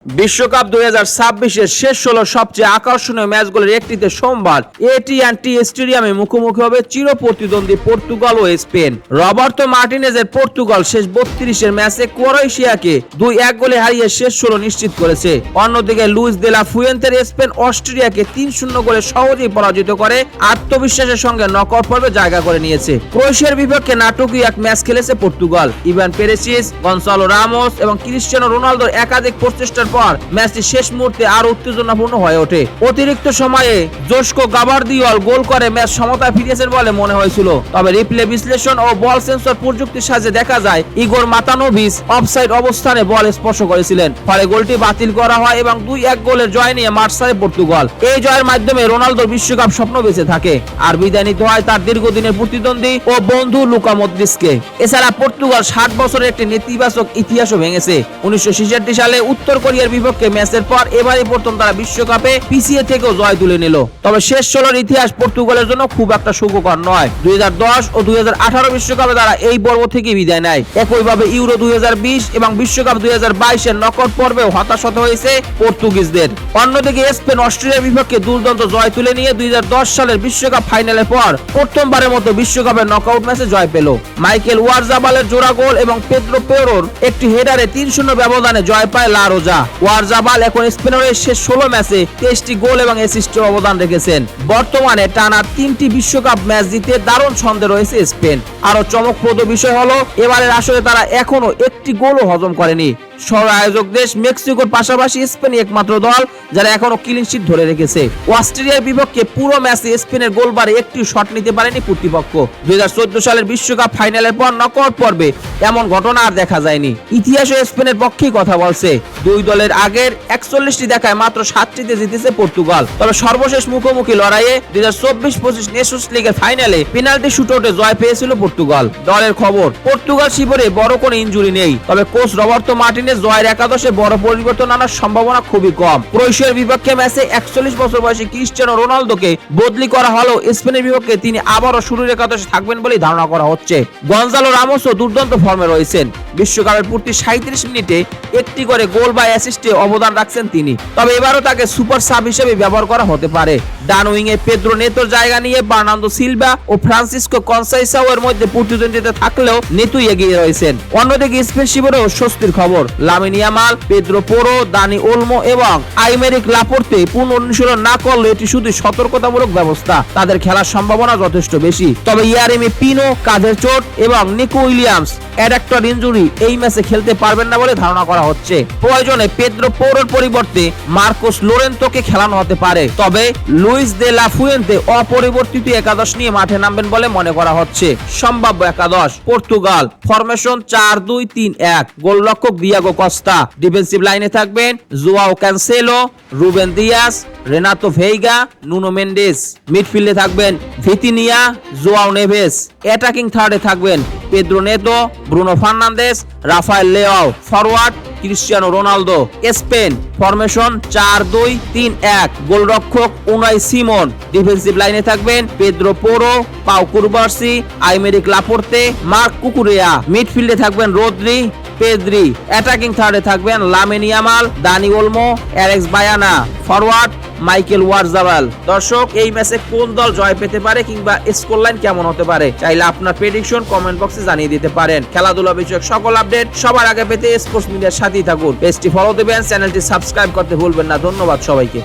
বিশ্বকাপ 2026-এর শেষ 16 সবচেয়ে আকর্ষণীয় ম্যাচগুলোর একটিতে সোমবার এটি&টি স্টেডিয়ামে মুখোমুখি হবে চিরপ্রতিদ্বন্দ্বী পর্তুগাল ও স্পেন। রবার্তো মার্টিনেজের পর্তুগাল শেষ 32-এর ম্যাচে ক্রোয়েশিয়াকে 2-1 গোলে হারিয়ে শেষ 16 নিশ্চিত করেছে। অন্যদিকে লুইস দে লা ফুয়েন্তের স্পেন অস্ট্রিয়াকে 3-0 গোলে সহজেই পরাজিত করে আত্মবিশ্বাসের সঙ্গে নকআউট পর্বে জায়গা করে নিয়েছে। ক্রোয়েশিয়ার বিপক্ষে নাটকীয় এক ম্যাচ খেলেছে Portugal. Ivan Perisic, Goncalo Ramos এবং ক্রিস্টিয়ানো রোনালদোর একাধিক প্রচেষ্টার পর ম্যাচটি শেষ মুহূর্তে আরো উত্তেজনাপূর্ণ হয়ে ওঠে। অতিরিক্ত সময়ে জোস্কো গাবারদিওল গোল করে ম্যাচ সমতায় ফিরিয়েছেন বলে মনে হয়েছিল, তবে রিপ্লে বিশ্লেষণ ও বল সেন্সর প্রযুক্তির সাহায্যে দেখা যায় ইগোর মাতানোভিচ অফসাইড অবস্থানে বল স্পর্শ করেছিলেন, ফলে গোলটি বাতিল করা হয় এবং 2-1 গোলের জয় নিয়ে মাঠ ছাড়ে পর্তুগাল। এই জয়ের মাধ্যমে রোনালদোর বিশ্বকাপ স্বপ্ন বেঁচে থাকে, আর বিদায় নিতে হয় তার দীর্ঘদিনের প্রতিদ্বন্দ্বী ও বন্ধু লুকা মদ্রিচকে। এছাড়া পর্তুগাল 60 বছরের একটি নেতিবাচক ইতিহাসও ভেঙেছে। 1966 সালে উত্তর কোরিয়ার বিপক্ষে ম্যাচের পর এবারই প্রথম তারা বিশ্বকাপে পিছিয়ে থেকেও জয় তুলে নিল। তবে শেষ 16 ইতিহাস পর্তুগালের জন্য খুব একটা সুখকর নয়। 2010 ও 2018 বিশ্বকাপে তারা এই পর্ব থেকে বিদায় নেয়। একইভাবে ইউরো 2020 এবং বিশ্বকাপ 2022-এর নকআউট পর্বেও হতাশ হতে হয়েছে পর্তুগিজদের। অন্যদিকে স্পেন অস্ট্রেলিয়ার বিপক্ষে দুর্দান্ত জয় তুলে নিয়ে 2010 সালের বিশ্বকাপ ফাইনালের পর প্রথমবারের মতো বিশ্বকাপের নকআউট ম্যাচে জয় পেল। মাইকেল ওয়ারজাবালের জোড়া গোল এবং পেদ্রো পেরোর একটি হেডারে 3-0 ব্যবধানে জয় পায় লা রোজা। ওয়ারজাবাল এখন স্পেনের শেষ 16 ম্যাচে 23টি গোল এবং অ্যাসিস্টের অবদান রেখেছেন। বর্তমানে টানা 3টি বিশ্বকাপ ম্যাচ জিতে দারুণ ছন্দে রয়েছে স্পেন। আরো চমকপ্রদ বিষয় হলো এবারের আসরে তারা এখনো একটি গোলও হজম করেনি। সহ আয়োজক দেশ মেক্সিকোর পাশাপাশি স্পেন একমাত্র দল যারা এখনো ক্লিন শিট ধরে রেখেছে। অস্ট্রেলিয়ার বিপক্ষে পুরো ম্যাচে স্পেনের গোলবারে একটি শট নিতে পারেনি কর্তৃপক্ষ। 2014 সালের বিশ্বকাপ ফাইনালের পর নকআউট পর্বে এমন ঘটনা আর দেখা যায়নি। ইতিহাসে স্পেনের পক্ষেই কথা বলছে। দুই দলের আগের 41টি দেখায় মাত্র 7টিতে জিতেছে পর্তুগাল। তবে সর্বশেষ মুখোমুখি লড়াইয়ে 2024-25 নেশনস লিগের ফাইনালে পেনাল্টি শুটআউটে জয় পেয়েছিল পর্তুগাল। দলের খবর, পর্তুগাল শিবিরে বড় কোনো ইনজুরি নেই, তবে কোচ রবার্তো মার্টিনেজ জয়ের একাদশে বড় পরিবর্তন আনার সম্ভাবনা খুবই কম। ক্রোয়েশিয়ার বিপক্ষে ম্যাচে 41 বছর বয়সী ক্রিস্টিয়ানো রোনালদোকে বদলি করা হলেও স্পেনের বিপক্ষে তিনি আবারও শুরুর একাদশে থাকবেন বলে ধারণা করা হচ্ছে। গনজালো রামোসও দুর্দান্ত ফর্মে রয়েছেন। বিশ্বকাপের প্রতি 37 মিনিটে একটি করে গোল বা অ্যাসিস্টে অবদান রাখছেন তিনি, তবে এবারও তাকে সুপার সাব হিসেবে ব্যবহার করা হতে পারে। ডান উইংয়ে পেদ্রো নেতোর জায়গা নিয়ে বার্নার্দো সিলভা ও ফ্রান্সিসকো কনসাইসাও এর মধ্যে প্রতিদ্বন্দ্বিতা থাকলেও নেতুই এগিয়ে রয়েছেন। অন্যদিকে স্পেন শিবিরেও স্বস্তির খবর। Lamine Yamal, Pedro Porro, Dani Olmo এবং আইমেরিক লাপোর্তে পূর্ণ অনুশীলন না করলে এটি শুধু সতর্কতামূলক ব্যবস্থা। তাদের খেলার সম্ভাবনা যথেষ্ট বেশি, তবে ইয়ারেমি পিনো কাঁধের চোট এবং নিকো উইলিয়ামস অ্যাডাক্টর ইনজুরি এই ম্যাচে খেলতে পারবেন না বলে ধারণা করা হচ্ছে। প্রয়োজনে পেদ্রো পোরোর পরিবর্তে মার্কোস লোরেন্তোকে খেলানো হতে পারে, তবে লুইস দে লা ফুয়েন্তে অপরিবর্তিত একাদশ নিয়ে মাঠে নামবেন বলে মনে করা হচ্ছে। সম্ভাব্য একাদশ: পর্তুগাল ফরমেশন 4-2-3-1, গোলরক্ষক দিয়াগো কস্তা, ডিফেন্সিভ লাইনে থাকবেন Joao Cancelo, Ruben Dias, Renato Veiga, Nuno Mendes. মিডফিল্ডে থাকবেন ভিতিনিয়া, জোয়াও নেভেস। অ্যাটাকিং থার্ডে থাকবেন Pedro Neto, Bruno Fernandes, Rafael Leao. Forward Cristiano Ronaldo. Spain formation 4-2-3-1, গোলরক্ষক উনাই সিমন। ডিফেন্সিভ লাইনে থাকবেন Pedro Porro, Pau Cubarsi, Aymeric Laporte, Marc Cucurella. মিডফিল্ডে থাকবেন Rodri, Pedri. Attacking থার্ডে থাকবেন Lamine Yamal, Dani Olmo, Alex Baena. Forward Mikel Oyarzabal. দর্শক, এই ম্যাচে কোন দল জয় পেতে পারে কিংবা স্কোর লাইন কেমন হতে পারে চাইলে আপনার প্রেডিকশন কমেন্ট বক্সে জানিয়ে দিতে পারেন। খেলাধুলা বিষয়ক সকল আপডেট সবার আগে পেতে স্পোর্টস মিডিয়ার সাথেই থাকুন। পেজটি ফলো দেবেন, চ্যানেলটি সাবস্ক্রাইব করতে ভুলবেন না। ধন্যবাদ সবাইকে।